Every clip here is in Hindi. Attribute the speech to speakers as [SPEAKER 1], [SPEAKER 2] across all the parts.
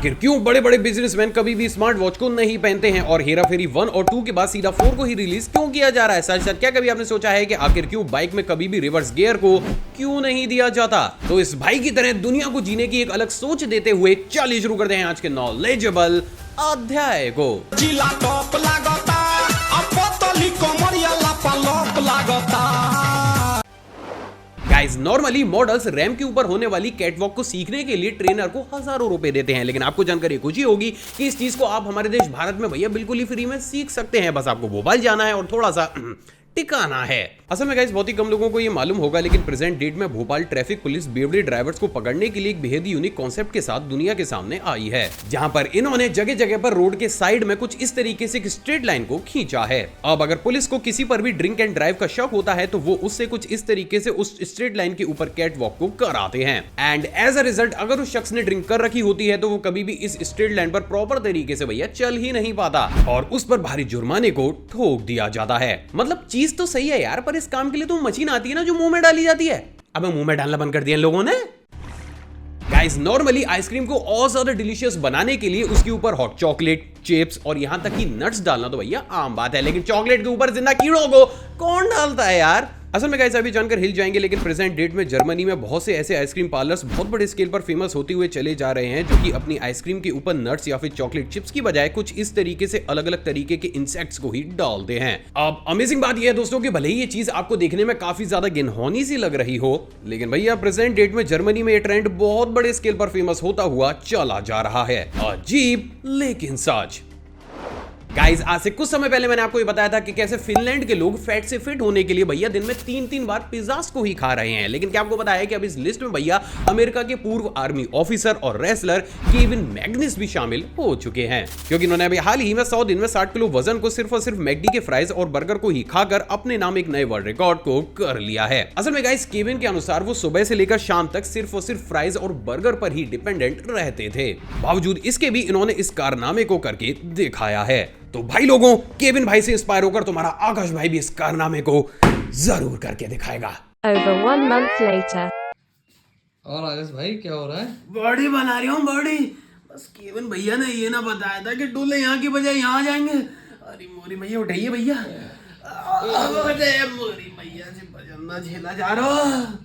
[SPEAKER 1] आखिर क्यों बड़े बड़े बिजनेसमैन कभी भी स्मार्ट वॉच को नहीं पहनते हैं और हेरा फेरी 1 और 2 के बाद सीधा 4 को ही रिलीज क्यों किया जा रहा है? सच क्या कभी आपने सोचा है कि आखिर क्यों बाइक में कभी भी रिवर्स गियर को क्यों नहीं दिया जाता? तो इस भाई की तरह दुनिया को जीने की एक अलग सोच देते हुए चलिए शुरू करते हैं आज के नॉलेजेबल अध्याय को। गाइस, नॉर्मली मॉडल्स रैंप के ऊपर होने वाली कैटवॉक को सीखने के लिए ट्रेनर को हजारों रुपए देते हैं, लेकिन आपको जानकर खुशी ही होगी कि इस चीज को आप हमारे देश भारत में भैया बिल्कुल ही फ्री में सीख सकते हैं। बस आपको भोपाल जाना है और थोड़ा सा टिकाना है। असल में गाइस बहुत ही कम लोगों को ये मालूम होगा, लेकिन प्रेजेंट डेट में भोपाल ट्रैफिक पुलिस बेवड़ी ड्राइवर्स को पकड़ने के लिए एक बेहद यूनिक कॉन्सेप्ट के साथ दुनिया के सामने आई है, जहां पर इन्होंने जगह जगह पर रोड के साइड में कुछ इस तरीके से एक स्ट्रेट लाइन को खींचा है। अब अगर पुलिस को किसी पर भी ड्रिंक एंड ड्राइव का शक होता है तो वो उससे कुछ इस तरीके से उस स्ट्रेट लाइन के ऊपर कैट वॉक को कराते हैं, एंड एज अ रिजल्ट अगर उस शख्स ने ड्रिंक कर रखी होती है तो वो कभी भी इस स्ट्रेट लाइन पर प्रॉपर तरीके से भैया चल ही नहीं पाता और उस पर भारी जुर्माने को ठोक दिया जाता है। मतलब चीज तो सही है यार, पर इस काम के लिए तो मशीन आती है ना जो मुंह में डाली जाती है। अब मुंह में डालना बंद कर दिया लोगों ने। गाइस, नॉर्मली आइसक्रीम को और ज्यादा डिलीशियस बनाने के लिए उसके ऊपर हॉट चॉकलेट, चिप्स और यहां तक कि नट्स डालना तो भैया आम बात है, लेकिन चॉकलेट के ऊपर जिंदा कीड़ों को कौन डालता है यार? असल में गाइस अभी जानकर हिल जाएंगे, लेकिन प्रेजेंट डेट में जर्मनी में बहुत से ऐसे आइसक्रीम पार्लर्स बहुत बड़े स्केल पर फेमस होते हुए चले जा रहे हैं, जो कि अपनी आइसक्रीम के ऊपर नट्स या फिर चॉकलेट चिप्स की बजाय कुछ इस तरीके से अलग अलग तरीके के इंसेक्ट्स को ही डालते हैं। अब अमेजिंग बात यह है दोस्तों कि भले ही ये चीज आपको देखने में काफी ज्यादा गिनहौनी सी लग रही हो, लेकिन भैया प्रेजेंट डेट में जर्मनी में ये ट्रेंड बहुत बड़े स्केल पर फेमस होता हुआ चला जा रहा है। अजीब लेकिन सच। गाइस, आज से कुछ समय पहले मैंने आपको ये बताया था कि कैसे फिनलैंड के लोग फैट से फिट होने के लिए भैया दिन में 3-3 बार पिज्जास को ही खा रहे हैं, लेकिन क्या आपको पता है कि अब इस लिस्ट में भैया अमेरिका के पूर्व आर्मी ऑफिसर और रेसलर केविन मैग्निस भी शामिल हो चुके हैं, क्योंकि उन्होंने अभी हाल ही में 100 दिन में 60 किलो वजन को सिर्फ और सिर्फ मैकडी के फ्राइज और बर्गर को ही खाकर अपने नाम एक नए वर्ल्ड रिकॉर्ड को कर लिया है। असल में गाइस केविन के अनुसार वो सुबह से लेकर शाम तक सिर्फ और सिर्फ फ्राइज और बर्गर पर ही डिपेंडेंट रहते थे। बावजूद इसके भी इन्होंने इस कारनामे को करके दिखाया है। तो भाई लोगों, केविन भाई से इंस्पायर होकर तुम्हारा आकाश भाई भी इस कारनामे को जरूर करके दिखाएगा।
[SPEAKER 2] Over 1 month later.
[SPEAKER 3] और आकाश भाई क्या हो रहा है?
[SPEAKER 4] बॉडी बना रही हूँ बॉडी। बस केविन भैया ने ये ना बताया था कि डोले यहाँ की बजाय यहाँ जाएंगे। अरे मोरी भैया उठाइए भैया। मोरी भैया से बजना झेला जा रहा।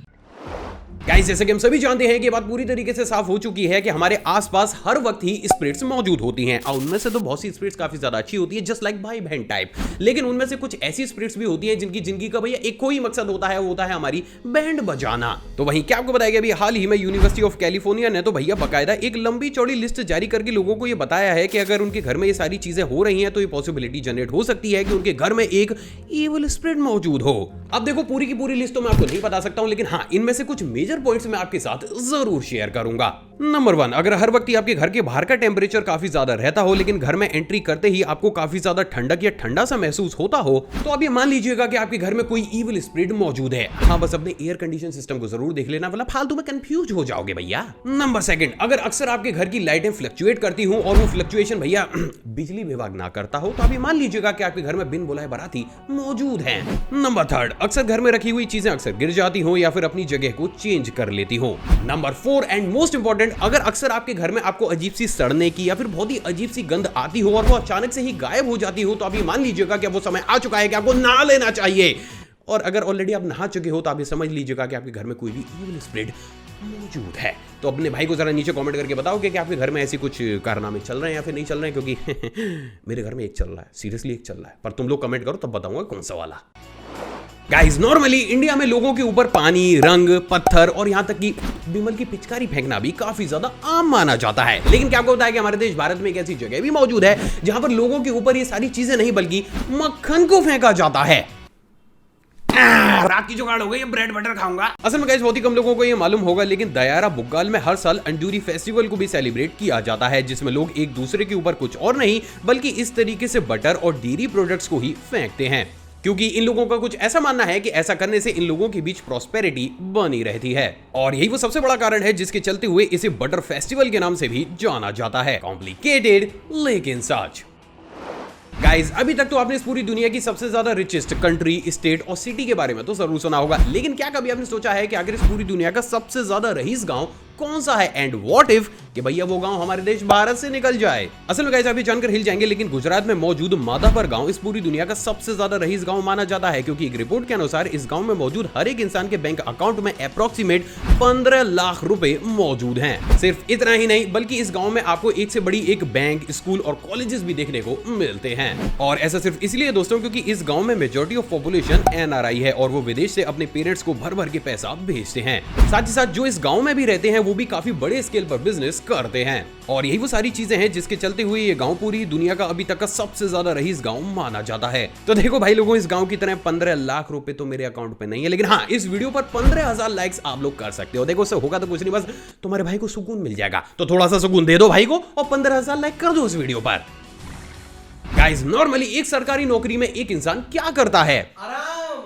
[SPEAKER 1] गाइस, जैसे कि हम सभी जानते हैं कि बात पूरी तरीके से साफ हो चुकी है कि हमारे आसपास हर वक्त ही स्पिरिट्स मौजूद होती हैं, और उनमें से तो बहुत सी स्पिरिट्स काफी ज्यादा अच्छी होती है, जस्ट लाइक भाई बहन टाइप, लेकिन उनमें से कुछ ऐसी स्पिरिट्स भी होती हैं जिनकी जिंदगी का भैया एक ही मकसद होता है, वो होता है हमारी बैंड बजाना। तो वहीं क्या आपको बताया अभी हाल ही में यूनिवर्सिटी ऑफ कैलिफोर्निया ने तो भैया बाकायदा एक लंबी चौड़ी लिस्ट जारी करके लोगों को यह बताया है कि अगर उनके घर में ये सारी चीजें हो रही हैं तो ये पॉसिबिलिटी जनरेट हो सकती है कि उनके घर में एक इविल स्पिरिट मौजूद हो। अब देखो, पूरी की पूरी लिस्ट तो मैं आपको नहीं बता सकता हूं, लेकिन हाँ, इनमें से कुछ मेजर पॉइंट्स मैं आपके साथ जरूर शेयर करूंगा। नंबर 1, अगर हर वक्त आपके घर के बाहर का टेम्परेचर काफी ज्यादा रहता हो, लेकिन घर में एंट्री करते ही आपको काफी ज्यादा ठंडक या ठंडा सा महसूस होता हो, तो आप ये मान लीजिएगा कि आपके घर में कोई इविल स्पिरिट मौजूद है। हाँ, बस अपने एयर कंडीशन सिस्टम को जरूर देख लेना, वरना फालतू में कंफ्यूज हो जाओगे भैया। नंबर 2, अगर अक्सर आपके घर की लाइटें फ्लक्चुएट करती हो और वो फ्लक्चुएशन भैया बिजली विभाग ना करता हो, तो आप ये मान लीजिएगा कि आपके घर में बिन बुलाए बाराती मौजूद हैं। नंबर 3, अक्सर घर में रखी हुई चीजें अक्सर गिर जाती हो या फिर अपनी जगह को चेंज कर लेती हो। नंबर 4 एंड मोस्ट इंपॉर्टेंट, अगर अक्सर आपके घर में आपको अजीब सी सड़ने की या फिर बहुत ही अजीब सी गंध आती हो और वो अचानक से ही गायब हो जाती हो, तो आप ये मान लीजिएगा कि अब वो समय आ चुका है कि आपको नहा लेना चाहिए। और अगर ऑलरेडी आप नहा चुके हो तो आप ये समझ लीजिएगा कि आपके घर में कोई भी इविल स्पिरिट मौजूद है। तो अपने भाई को जरा नीचे कमेंट करके बताओ कि आपके घर में ऐसी कुछ कारनामे चल रहे हैं या फिर नहीं चल रहे हैं, क्योंकि मेरे घर में एक चल रहा है, सीरियसली एक चल रहा है, पर तुम लोग कमेंट करो तब बताऊंगा कौन सा वाला। गाइस, नॉर्मली इंडिया में लोगों के ऊपर पानी, रंग, पत्थर और यहां तक कि बिमल की पिचकारी फेंकना भी काफी ज्यादा आम माना जाता है, लेकिन क्या आपको पता है कि हमारे देश भारत में एक ऐसी जगह भी मौजूद है जहां पर लोगों के ऊपर ये सारी चीजें नहीं बल्कि मक्खन को फेंका जाता है।
[SPEAKER 4] रात की जुगाड़ हो गई, ब्रेड बटर खाऊंगा।
[SPEAKER 1] असल में गाइस बहुत ही कम लोगों को ये मालूम होगा, लेकिन दयारा बुग्गाल में हर साल अंडूरी फेस्टिवल को भी सेलिब्रेट किया जाता है, जिसमें लोग एक दूसरे के ऊपर कुछ और नहीं बल्कि इस तरीके से बटर और डेयरी प्रोडक्ट्स को ही फेंकते हैं, क्योंकि इन लोगों का कुछ ऐसा मानना है कि ऐसा करने से इन लोगों के बीच प्रॉस्पेरिटी बनी रहती है, और यही वो सबसे बड़ा कारण है जिसके चलते हुए इसे बटर फेस्टिवल के नाम से भी जाना जाता है। कॉम्प्लिकेटेड लेकिन सच। गाइस, अभी तक तो आपने इस पूरी दुनिया की सबसे ज्यादा रिचेस्ट कंट्री, स्टेट और सिटी के बारे में तो जरूर सुना होगा, लेकिन क्या कभी आपने सोचा है कि अगर इस पूरी दुनिया का सबसे ज्यादा रईस गांव कौन सा है एंड व्हाट इफ कि भैया वो गांव हमारे देश भारत से निकल जाए। असल में गाइस आप ये जानकर हिल जाएंगे, लेकिन गुजरात में मौजूद माधापर गांव इस पूरी दुनिया का सबसे ज्यादा रईस गांव माना जाता है, क्योंकि एक रिपोर्ट के अनुसार इस गांव में मौजूद हर एक इंसान के बैंक अकाउंट में अप्रोक्सीमेट 15 लाख रुपए मौजूद हैं। सिर्फ इतना ही नहीं बल्कि इस गांव में आपको एक से बड़ी एक बैंक, स्कूल और कॉलेजेस भी देखने को मिलते हैं। और ऐसा सिर्फ इसलिए दोस्तों क्योंकि इस गांव में मेजॉरिटी ऑफ पॉपुलेशन NRI है और वो विदेश से अपने पेरेंट्स को भर भर के पैसा भेजते हैं। साथ ही साथ जो इस गांव में भी रहते हैं वो भी काफी बड़े स्केल पर बिजनेस करते हैं, और यही वो सारी चीजें हैं जिसके चलते हुए ये गांव पूरी दुनिया का अभी तक का सबसे ज्यादा रईस गांव माना जाता है। तो देखो भाई लोगों, इस गांव की तरह 15 लाख रुपए तो मेरे अकाउंट पे नहीं है, लेकिन हाँ इस वीडियो पर 15,000 लाइक्स आप लोग कर सकते हो। देखो उससे होगा तो कुछ नहीं, बस तुम्हारे भाई को सुकून मिल जाएगा। तो थोड़ा सा सुकून दे दो भाई को और 15,000 लाइक कर दो इस वीडियो पर। गाइस नॉर्मली एक सरकारी नौकरी में एक इंसान क्या करता है?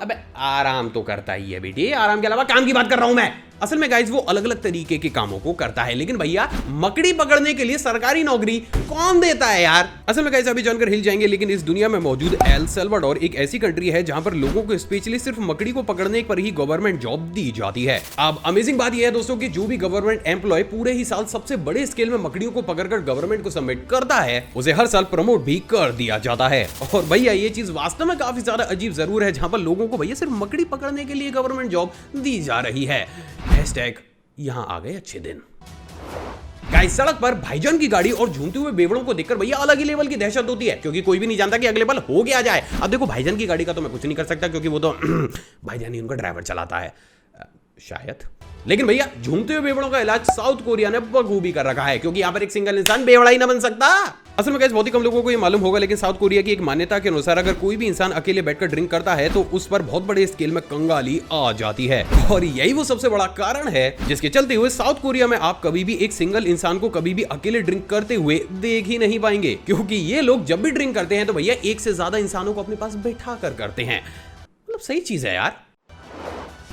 [SPEAKER 1] अबे आराम तो करता ही है बेटी, आराम के अलावा काम की बात कर रहा हूं मैं। असल में गाइस वो अलग अलग तरीके के कामों को करता है, लेकिन भैया मकड़ी पकड़ने के लिए सरकारी नौकरी कौन देता है यार? असल में गाइस अभी जानकर हिल जाएंगे, लेकिन इस दुनिया में मौजूद एल सल्वाडोर एक ऐसी कंट्री है जहां पर लोगों को स्पेशली सिर्फ मकड़ी को पकड़ने पर ही गवर्नमेंट जॉब दी जाती है। अब अमेजिंग बात यह है दोस्तों कि जो भी गवर्नमेंट एम्प्लॉय पूरे ही साल सबसे बड़े स्केल में मकड़ियों को पकड़कर गवर्नमेंट को सबमिट करता है, उसे हर साल प्रमोट भी कर दिया जाता है। और भैया ये चीज वास्तव में काफी ज्यादा अजीब जरूर है, जहां पर लोगों को भैया सिर्फ मकड़ी पकड़ने के लिए गवर्नमेंट जॉब दी जा रही है। हैशटैग यहां आ गए अच्छे दिन। गाइस सड़क पर भाईजान की गाड़ी और झूमते हुए बेवड़ों को देखकर भैया अलग ही लेवल की दहशत होती है, क्योंकि कोई भी नहीं जानता कि अगले पल हो गया जाए। अब देखो भाईजान की गाड़ी का तो मैं कुछ नहीं कर सकता, क्योंकि वो तो भाईजान ही उनका ड्राइवर चलाता है शायद। लेकिन भैया झूमते हुए बेवड़ों का इलाज साउथ कोरिया ने बखूबी कर रखा है, क्योंकि यहाँ पर एक सिंगल इंसान बेवड़ा ही ना बन सकता। असल में गाइस बहुत ही कम लोगों को ये मालूम होगा, लेकिन साउथ कोरिया की एक मान्यता के अनुसार अगर कोई भी इंसान अकेले बैठकर ड्रिंक करता है तो उस पर बहुत बड़े स्केल में कंगाली आ जाती है। और यही वो सबसे बड़ा कारण है जिसके चलते हुए साउथ कोरिया में आप कभी भी एक सिंगल इंसान को कभी भी अकेले ड्रिंक करते हुए देख ही नहीं पाएंगे, क्योंकि ये लोग जब भी ड्रिंक करते हैं तो भैया एक से ज्यादा इंसानों को अपने पास बैठा कर करते हैं। मतलब सही चीज है यार।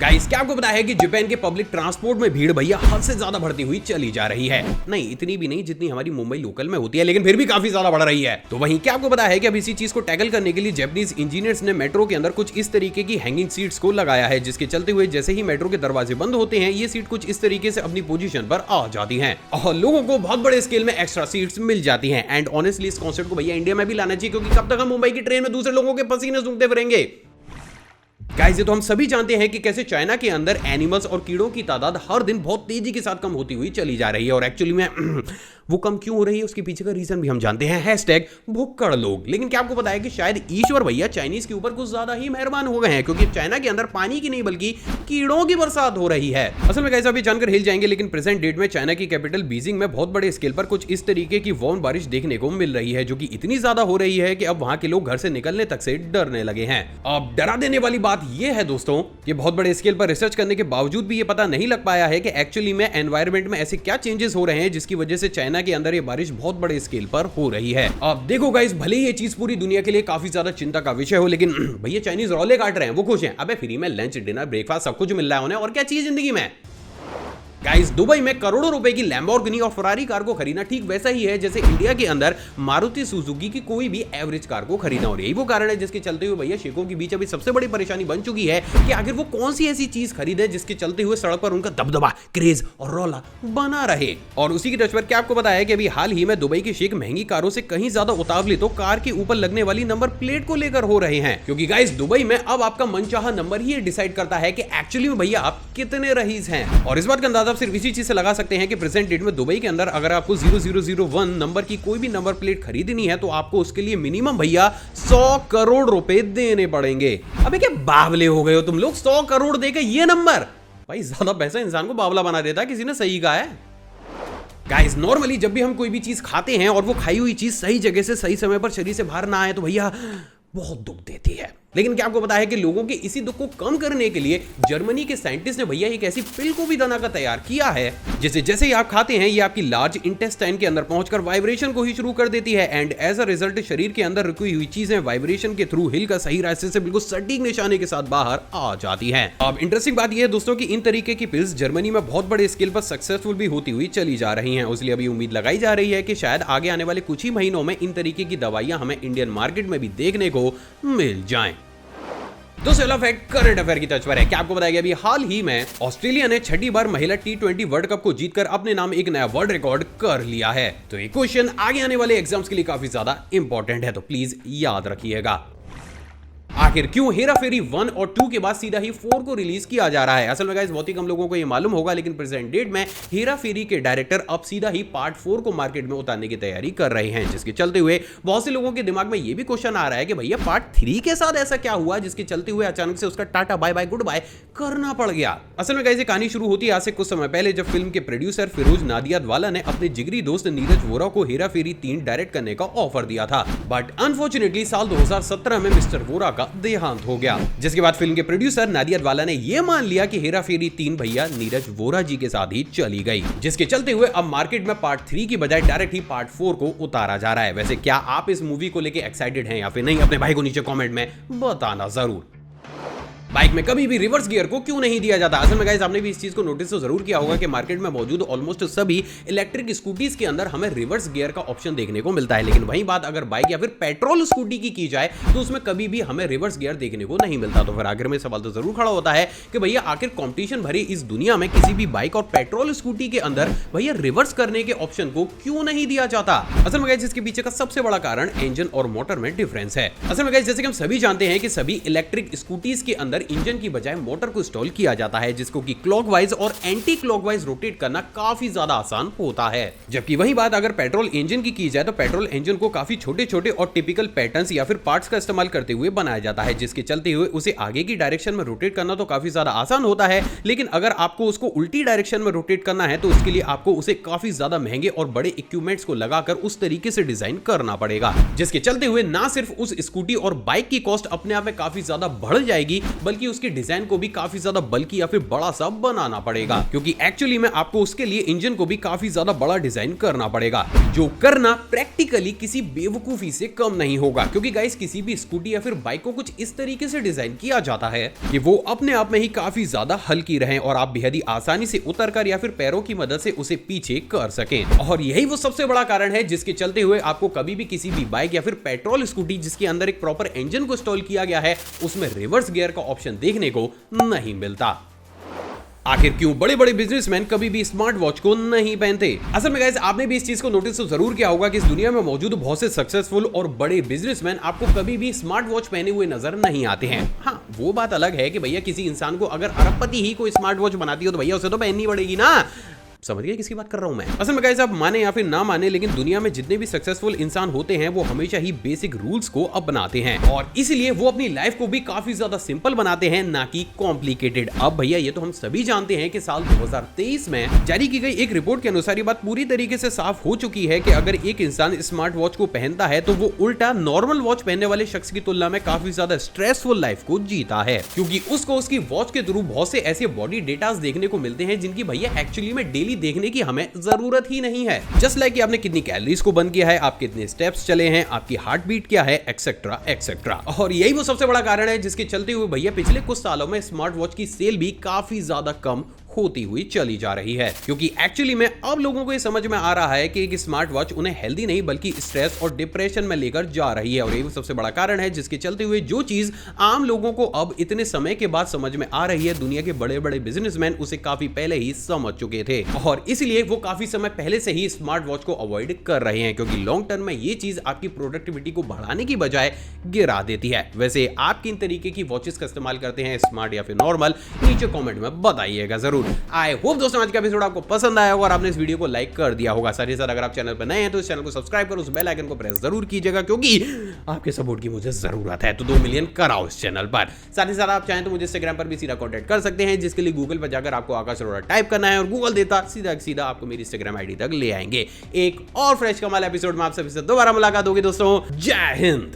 [SPEAKER 1] गाइस क्या आपको पता है कि जापान के पब्लिक ट्रांसपोर्ट में भीड़ भैया हद से ज्यादा बढ़ती हुई चली जा रही है? नहीं इतनी भी नहीं जितनी हमारी मुंबई लोकल में होती है, लेकिन फिर भी काफी ज्यादा बढ़ रही है। तो वहीं क्या आपको पता है कि अब इसी चीज को टैकल करने के लिए जापानीज इंजीनियर्स ने मेट्रो के अंदर कुछ इस तरीके की हैंगिंग सीट्स को लगाया है, जिसके चलते हुए जैसे ही मेट्रो के दरवाजे बंद होते हैं ये सीट कुछ इस तरीके से अपनी पोजीशन पर आ जाती है और लोगों को बहुत बड़े स्केल में एक्स्ट्रा सीट्स मिल जाती हैं। एंड ऑनेस्टली इस कॉन्सेप्ट को भैया इंडिया में भी लाना चाहिए, क्योंकि कब तक हम मुंबई की ट्रेन में दूसरे लोगों के पसीने सूंघते फिरेंगे। गाइस ये तो हम सभी जानते हैं कि कैसे चाइना के अंदर एनिमल्स और कीड़ों की तादाद हर दिन बहुत तेजी के साथ कम होती हुई चली जा रही है, और एक्चुअली में वो कम क्यों हो रही है उसके पीछे का रीजन भी हम जानते हैं। हैशटैग भुक्कड़ लोग। लेकिन क्या आपको पता है कि शायद ईश्वर भैया चाइनीज के ऊपर कुछ ज्यादा ही मेहरबान हो गए हैं, क्योंकि चाइना के अंदर पानी की नहीं बल्कि कीड़ों की बरसात हो रही है। असल में गाइस अभी जानकर हिल जाएंगे, लेकिन प्रेजेंट डेट में चाइना की कैपिटल बीजिंग में बहुत बड़े स्केल पर कुछ इस तरीके की वार्म बारिश देखने को मिल रही है, जो कि इतनी ज्यादा हो रही है कि अब वहां के लोग घर से निकलने तक से डरने लगे हैं। अब डरा देने वाली बात यह है दोस्तों, ये बहुत बड़े स्केल पर रिसर्च करने के बावजूद भी ये पता नहीं लग पाया है कि एक्चुअली में एनवायरनमेंट में ऐसे क्या चेंजेस हो रहे हैं जिसकी वजह से चाइना के अंदर ये बारिश बहुत बड़े स्केल पर हो रही है। अब देखो गाइस भले ही ये चीज पूरी दुनिया के लिए काफी ज्यादा चिंता का विषय हो, लेकिन भैया चाइनीज रौले काट रहे हैं, वो खुश हैं। अबे फ्री में लंच डिनर ब्रेकफास्ट सब कुछ मिल रहा है उन्हें, और क्या चाहिए जिंदगी में। गाइस दुबई में करोड़ों रुपए की लैम्बोर्गिनी और फरारी कार को खरीदना ठीक वैसा ही है जैसे इंडिया के अंदर मारुति सुजुकी की कोई भी एवरेज कार को खरीदना, और यही वो कारण है जिसके चलते हुए भैया शेखों के बीच अभी सबसे बड़ी परेशानी बन चुकी है कि आखिर वो कौन सी ऐसी चीज खरीदे जिसके चलते हुए सड़क पर उनका दबदबा, क्रेज और रौला बना रहे। और उसी की टच पर क्या आपको पता है कि अभी हाल ही में दुबई के शेख महंगी कारों से कहीं ज्यादा उतावली तो कार के ऊपर लगने वाली नंबर प्लेट को लेकर हो रहे हैं, क्योंकि गाइस दुबई में अब आपका मनचाहा नंबर ही डिसाइड करता है कि एक्चुअली में भैया आप कितने रईस हैं। और इस बात का अंदाजा सिर्फ इसी चीज से लगा सकते हैं कि प्रेजेंट डेट में दुबई के अंदर अगर आपको 0001 नंबर की कोई भी नंबर प्लेट खरीदनी है तो आपको उसके लिए मिनिमम भैया 100 करोड़ रुपए देने पड़ेंगे। अबे क्या बावले हो गए हो तुम लोग, 100 करोड़ देके ये नंबर? भाई ज्यादा पैसा इंसान को बावला बना देता है, किसी ने सही कहा है। गाइस नॉर्मली जब भी हम कोई भी चीज खाते हैं और वो खाई हुई चीज सही जगह से सही समय पर शरीर से बाहर ना आए तो भैया बहुत दुख देती है। लेकिन क्या आपको पता है कि लोगों के इसी दुख को कम करने के लिए जर्मनी के साइंटिस्ट ने भैया एक ऐसी पिल को भी बनाकर तैयार किया है जिसे जैसे ही आप खाते हैं ये आपकी लार्ज इंटेस्टाइन के अंदर पहुंचकर वाइब्रेशन को ही शुरू कर देती है, एंड एज अ रिजल्ट शरीर के अंदर रुकी हुई चीजें वाइब्रेशन के थ्रू हिल का सही रास्ते से बिल्कुल सटीक निशाने के साथ बाहर आ जाती हैं। अब इंटरेस्टिंग बात यह है दोस्तों कि इन तरीके की पिल्स जर्मनी में बहुत बड़े स्केल पर सक्सेसफुल भी होती हुई चली जा रही है, इसलिए अभी उम्मीद लगाई जा रही है कि शायद आगे आने वाले कुछ ही महीनों में इन तरीके की दवाइयां हमें इंडियन मार्केट में भी देखने को मिल जाएं। दोस्तों अगला फैक्ट करंट अफेयर की टच पर है। क्या आपको बताया गया अभी हाल ही में ऑस्ट्रेलिया ने छठी बार महिला T20 वर्ल्ड कप को जीतकर अपने नाम एक नया वर्ल्ड रिकॉर्ड कर लिया है। तो ये क्वेश्चन आगे आने वाले एग्जाम्स के लिए काफी ज्यादा इंपॉर्टेंट है, तो प्लीज याद रखिएगा। आखिर क्यों हेरा फेरी 1 और 2 के बाद सीधा ही 4 को रिलीज किया जा रहा है? असल में गाइस बहुत ही कम लोगों को ये मालूम होगा, लेकिन प्रेजेंट डेट में हेरा फेरी के डायरेक्टर अब सीधा ही पार्ट 4 को मार्केट में उतारने की तैयारी कर रहे हैं, जिसके चलते हुए बहुत से लोगों के दिमाग में ये भी क्वेश्चन आ रहा है कि भैया पार्ट 3 के साथ ऐसा क्या हुआ जिसके चलते हुए अचानक से उसका tata bye bye goodbye करना पड़ गया। असल में गाइस ये कहानी शुरू होती है आज से कुछ समय पहले, जब फिल्म के प्रोड्यूसर फिरोज नादियादवाला ने अपने जिगरी दोस्त नीरज वोरा को हेरा फेरी 3 डायरेक्ट करने का ऑफर दिया था, बट अनफॉर्चुनेटली साल 2017 में मिस्टर वोरा का देहांत हो गया, जिसके बाद फिल्म के प्रोड्यूसर नादियादवाला ने यह मान लिया कि हेरा फेरी 3 भैया नीरज वोरा जी के साथ ही चली गई, जिसके चलते हुए अब मार्केट में पार्ट 3 की बजाय डायरेक्ट ही पार्ट 4 को उतारा जा रहा है। वैसे क्या आप इस मूवी को लेके एक्साइटेड हैं या फिर नहीं? अपने भाई को नीचे कमेंट में बताना जरूर। बाइक में कभी भी रिवर्स गियर को क्यों नहीं दिया जाता? असल में गाइस आपने भी इस चीज को नोटिस तो जरूर किया होगा कि मार्केट में मौजूद ऑलमोस्ट सभी इलेक्ट्रिक स्कूटीज के अंदर हमें रिवर्स गियर का ऑप्शन देखने को मिलता है, लेकिन वही बात अगर बाइक या फिर पेट्रोल स्कूटी की जाए तो उसमें कभी भी हमें रिवर्स गियर देखने को नहीं मिलता। तो फिर आखिर में सवाल तो जरूर खड़ा होता है कि भैया आखिर कॉम्पिटिशन भरी इस दुनिया में किसी भी बाइक और पेट्रोल स्कूटी के अंदर भैया रिवर्स करने के ऑप्शन को क्यों नहीं दिया जाता? असल में गाइस इसके पीछे का सबसे बड़ा कारण इंजन और मोटर में डिफरेंस है। असल में गाइस जैसे कि हम सभी जानते हैं कि सभी इलेक्ट्रिक स्कूटीज के अंदर इंजन की बजाय मोटर को इंस्टॉल किया जाता है, जिसको कि क्लॉकवाइज और एंटी क्लॉकवाइज रोटेट करना काफी ज्यादा आसान होता है। जबकि वही बात अगर पेट्रोल इंजन की जाए तो पेट्रोल इंजन को काफी छोटे छोटे और टिपिकल पैटर्न्स या फिर पार्ट्स का इस्तेमाल करते हुए बनाया जाता है, जिसके चलते हुए उसे आगे की डायरेक्शन में रोटेट करना तो काफी ज्यादा आसान होता है, लेकिन अगर आपको उसको उल्टी डायरेक्शन में रोटेट करना है तो उसके लिए आपको उसे काफी ज्यादा महंगे और बड़े इक्विपमेंट्स को लगाकर उस तरीके से डिजाइन करना पड़ेगा, जिसके चलते हुए ना सिर्फ उस स्कूटी और बाइक की कॉस्ट अपने आप में काफी ज्यादा बढ़ जाएगी, बल्कि उसके डिजाइन को भी काफी ज्यादा बल्कि या फिर बड़ा सा बनाना पड़ेगा, क्योंकि एक्चुअली में आपको उसके लिए इंजन को भी काफी ज्यादा बड़ा डिजाइन करना पड़ेगा, जो करना प्रैक्टिकली किसी बेवकूफी से कम नहीं होगा। क्योंकि गाइस किसी भी स्कूटी या फिर बाइक को कुछ इस तरीके से डिजाइन किया जाता है कि वो अपने आप में ही काफी ज्यादा हल्की रहे और आप बेहद ही आसानी से उतरकर या फिर पैरों की मदद से उसे पीछे कर सकें। और यही वो सबसे बड़ा कारण है जिसके चलते हुए आपको कभी भी किसी भी बाइक या फिर पेट्रोल स्कूटी जिसके अंदर एक प्रॉपर इंजन को इंस्टॉल किया गया है उसमें रिवर्स गियर का ऑप्शन देखने को नहीं मिलता। आखिर क्यों बड़े बड़े बिजनेसमैन कभी भी स्मार्ट वॉच को नहीं पहनते? असल में गाइस आपने भी इस चीज को नोटिस तो जरूर किया होगा कि इस दुनिया में मौजूद बहुत से सक्सेसफुल और बड़े बिजनेसमैन आपको कभी भी स्मार्ट वॉच पहने हुए नजर नहीं आते हैं। हाँ वो बात अलग है कि भैया किसी इंसान को अगर अरबपति ही कोई स्मार्ट वॉच बनाती हो तो भैया उसे तो पहननी पड़ेगी ना। समझ गए किसकी बात कर रहा हूं मैं? असल में गाइस आप माने या फिर ना माने, लेकिन दुनिया में जितने भी सक्सेसफुल इंसान होते हैं वो हमेशा ही बेसिक रूल्स को अपनाते हैं और इसीलिए वो अपनी लाइफ को भी काफी ज्यादा सिंपल बनाते हैं, ना कि कॉम्प्लिकेटेड। अब भैया ये तो हम सभी जानते हैं कि साल 2023 में जारी की गई एक रिपोर्ट के अनुसार ये बात पूरी तरीके से साफ हो चुकी है कि अगर एक इंसान स्मार्ट वॉच को पहनता है तो वो उल्टा नॉर्मल वॉच पहनने वाले शख्स की तुलना में काफी ज्यादा स्ट्रेसफुल लाइफ को जीता है, क्योंकि उसको उसकी वॉच के थ्रू बहुत से ऐसे बॉडी डेटास देखने को मिलते हैं जिनकी भैया एक्चुअली में डेली देखने की हमें जरूरत ही नहीं है। जस्ट लाइक कि आपने कितनी कैलोरीज को बर्न किया है, आप कितने स्टेप्स चले हैं, आपकी हार्ट बीट क्या है, एक्सेट्रा एक्सेट्रा। और यही वो सबसे बड़ा कारण है जिसके चलते हुए भैया पिछले कुछ सालों में स्मार्ट वॉच की सेल भी काफी ज्यादा कम होती हुई चली जा रही है, क्योंकि एक्चुअली में अब लोगों को ये समझ में आ रहा है कि एक स्मार्ट वॉच उन्हें हेल्दी नहीं बल्कि स्ट्रेस और डिप्रेशन में लेकर जा रही है। और यही सबसे बड़ा कारण है जिसके चलते हुए जो चीज आम लोगों को अब इतने समय के बाद समझ में आ रही है, दुनिया के बड़े बड़े बिजनेसमैन उसे काफी पहले ही समझ चुके थे और इसलिए वो काफी समय पहले से ही स्मार्ट वॉच को अवॉइड कर रहे हैं, क्योंकि लॉन्ग टर्म में ये चीज आपकी प्रोडक्टिविटी को बढ़ाने की बजाय गिरा देती है। वैसे आप किन तरीके की वॉचेस का इस्तेमाल करते हैं, स्मार्ट या फिर नॉर्मल, नीचे कॉमेंट में बताइएगा जरूर। आई होप दोस्तों आज का एपिसोड आपको पसंद आया होगा और आपने इस वीडियो को लाइक कर दिया होगा। साथ ही साथ अगर आप चैनल पर नए हैं तो इस चैनल को सब्सक्राइब कर उस बेल आइकन को प्रेस जरूर कीजिएगा, क्योंकि आपके सपोर्ट की मुझे जरूरत है। तो 2 मिलियन कराओ इस चैनल पर। साथ ही साथ आप चाहें तो मुझे इंस्टाग्राम पर भी सीधा कांटेक्ट कर सकते हैं, जिसके लिए गूगल पर जाकर आपको आकाश अरोड़ा टाइप करना है और गूगल देता सीधा आपको मेरी इंस्टाग्राम आईडी तक ले आएंगे। एक और फ्रेश कमाल एपिसोड में आप सभी से दोबारा मुलाकात होगी दोस्तों। जय हिंद।